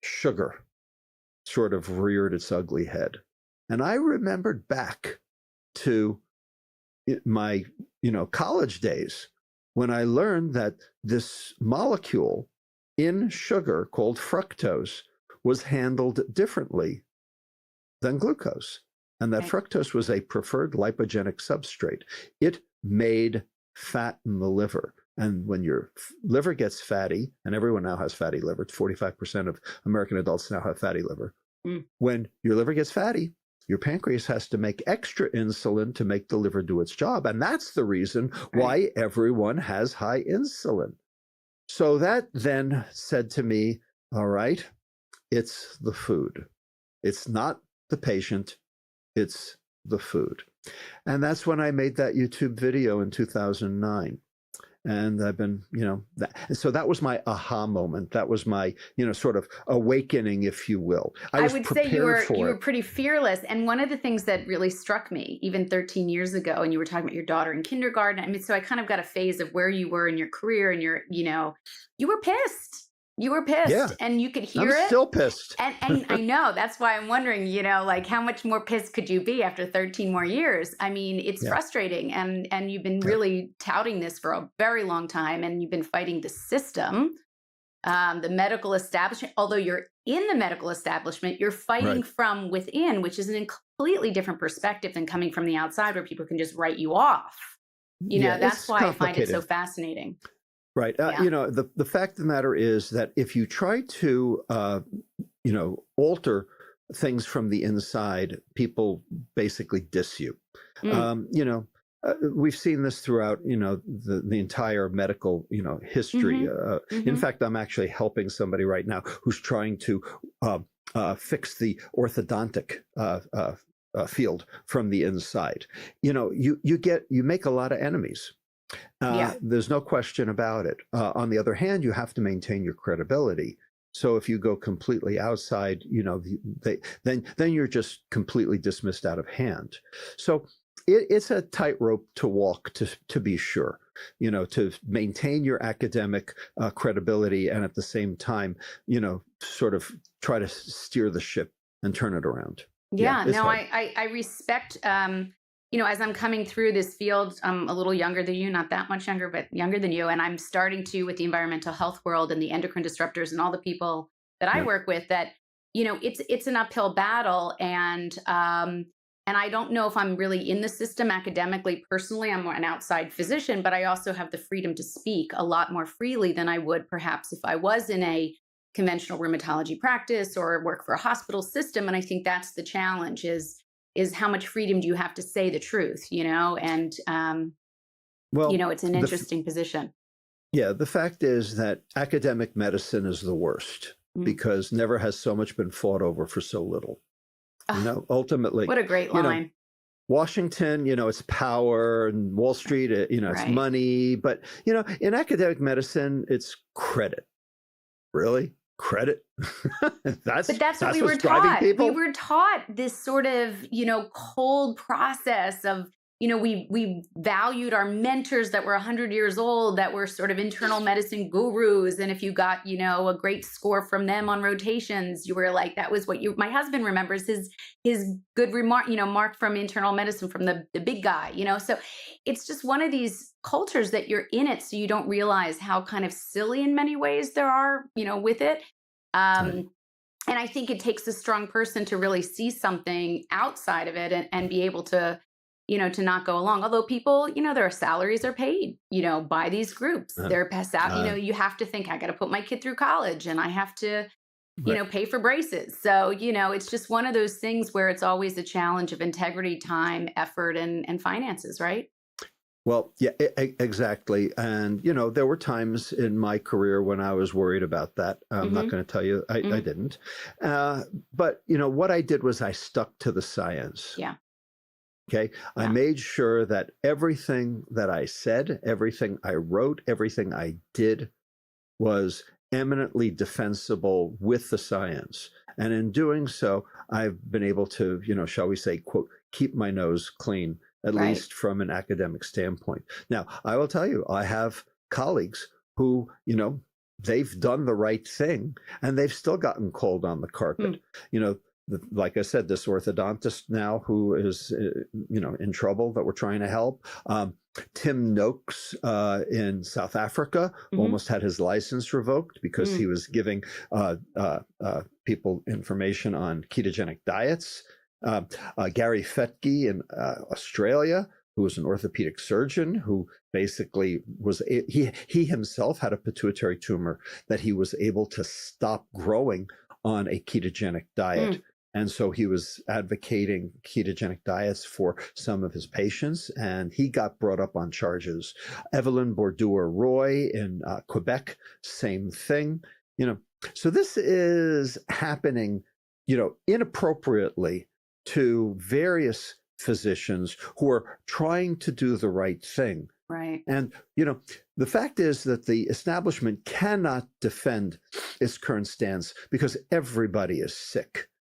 sugar sort of reared its ugly head. And I remembered back to my, college days when I learned that this molecule in sugar called fructose was handled differently than glucose, and that fructose was a preferred lipogenic substrate. It made fat in the liver. And when your liver gets fatty, and everyone now has fatty liver, 45% of American adults now have fatty liver. When your liver gets fatty, your pancreas has to make extra insulin to make the liver do its job. And that's the reason why everyone has high insulin. So that then said to me, all right, it's the food. It's not the patient, it's the food. And that's when I made that YouTube video in 2009. And I've been, so that was my aha moment. That was my, sort of awakening, if you will. I would say you were pretty fearless. And one of the things that really struck me, even 13 years ago, and you were talking about your daughter in kindergarten. I mean, so I kind of got a phase of where you were in your career, and you were pissed. You were pissed, and you could hear it. I'm still pissed. And I know, that's why I'm wondering, like how much more pissed could you be after 13 more years? I mean, it's frustrating. And you've been really touting this for a very long time, and you've been fighting the system, the medical establishment. Although you're in the medical establishment, you're fighting from within, which is a completely different perspective than coming from the outside where people can just write you off. That's why I find it so fascinating. Right. The fact of the matter is that if you try to, alter things from the inside, people basically diss you. We've seen this throughout, the entire medical, history. In fact, I'm actually helping somebody right now who's trying to fix the orthodontic field from the inside. You make a lot of enemies. There's no question about it. On the other hand, you have to maintain your credibility. So if you go completely outside, then you're just completely dismissed out of hand. So it's a tightrope to walk, to be sure, to maintain your academic credibility, and at the same time, sort of try to steer the ship and turn it around. I respect. As I'm coming through this field, I'm a little younger than you, not that much younger, but younger than you. And I'm starting to, with the environmental health world and the endocrine disruptors and all the people that I work with, that, it's an uphill battle. And I don't know if I'm really in the system academically. Personally, I'm an outside physician, but I also have the freedom to speak a lot more freely than I would perhaps if I was in a conventional rrheumatology practice or work for a hospital system. And I think that's the challenge is how much freedom do you have to say the truth, and, it's an interesting position. Yeah. The fact is that academic medicine is the worst because never has so much been fought over for so little, ultimately. What a great line. Washington, it's power, and Wall Street, it's money, but, in academic medicine, it's credit. Really? Credit. That's what we were taught. We were taught this sort of, cold process of, we valued our mentors that were 100 years old, that were sort of internal medicine gurus. And if you got, a great score from them on rotations, you were like, that was what my husband remembers his good remark, mark from internal medicine from the big guy, so it's just one of these cultures that you're in it. So you don't realize how kind of silly in many ways there are, with it. And I think it takes a strong person to really see something outside of it and be able to, to not go along. Although people, their salaries are paid, by these groups. They're passed out, you have to think, I got to put my kid through college and I have to, pay for braces. So, it's just one of those things where it's always a challenge of integrity, time, effort, and finances, right? Well, yeah, exactly. And, there were times in my career when I was worried about that. I'm not going to tell you I didn't. But, what I did was I stuck to the science. Yeah. Okay. Yeah. I made sure that everything that I said, everything I wrote, everything I did was eminently defensible with the science. And in doing so, I've been able to, shall we say, quote, keep my nose clean, at least from an academic standpoint. Now, I will tell you, I have colleagues who, they've done the right thing, and they've still gotten cold on the carpet. You know, like I said, this orthodontist now who is, in trouble that we're trying to help. Tim Noakes in South Africa almost had his license revoked because he was giving people information on ketogenic diets. Gary Fettke in Australia, who was an orthopedic surgeon, who basically was, he himself had a pituitary tumor that he was able to stop growing on a ketogenic diet. And so he was advocating ketogenic diets for some of his patients, and he got brought up on charges. Evelyn Bordeaux-Roy in Quebec, same thing. So this is happening, inappropriately to various physicians who are trying to do the right thing. Right. And, the fact is that the establishment cannot defend its current stance because everybody is sick.